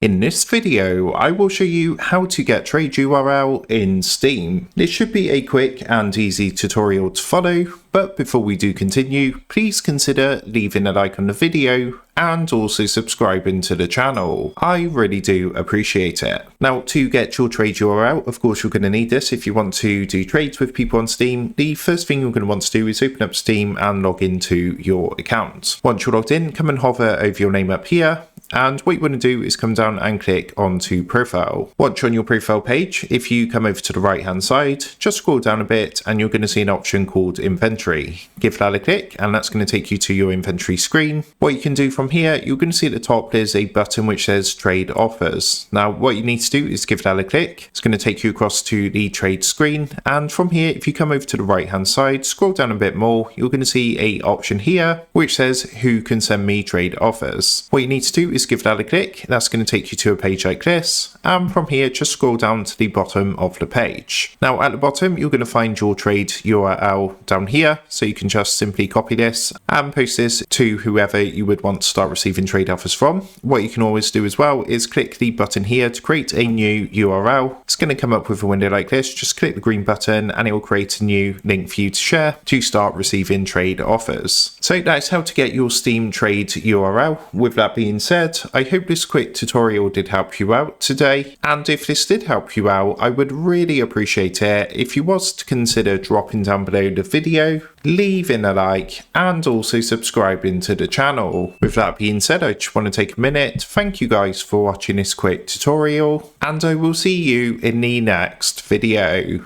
In this video, I will show you how to get trade URL in Steam. This should be a quick and easy tutorial to follow, but before we do continue, please consider leaving a like on the video and also subscribing to the channel. I really do appreciate it. Now, to get your trade URL, of course you're going to need this if you want to do trades with people on Steam. The first thing you're going to want to do is open up Steam and log into your account. Once you're logged in, come and hover over your name up here. And what you want to do is come down and click onto profile. Once you're on your profile page, if you come over to the right hand side, just scroll down a bit and you're going to see an option called inventory. Give that a click and that's going to take you to your inventory screen. What you can do from here, you're going to see at the top there's a button which says trade offers. Now what you need to do is give that a click. It's going to take you across to the trade screen, and from here if you come over to the right hand side, scroll down a bit more, you're going to see a option here which says who can send me trade offers. What you need to do is give that a click. That's going to take you to a page like this, and from here just scroll down to the bottom of the page. Now at the bottom you're going to find your trade URL down here, so you can just simply copy this and post this to whoever you would want to start receiving trade offers from. What you can always do as well is click the button here to create a new URL. It's going to come up with a window like this. Just click the green button and it will create a new link for you to share to start receiving trade offers. So that's how to get your Steam trade URL. With that being said, I hope this quick tutorial did help you out today, and if this did help you out, I would really appreciate it if you was to consider dropping down below the video, leaving a like, and also subscribing to the channel. With that being said, I just want to take a minute, thank you guys for watching this quick tutorial, and I will see you in the next video.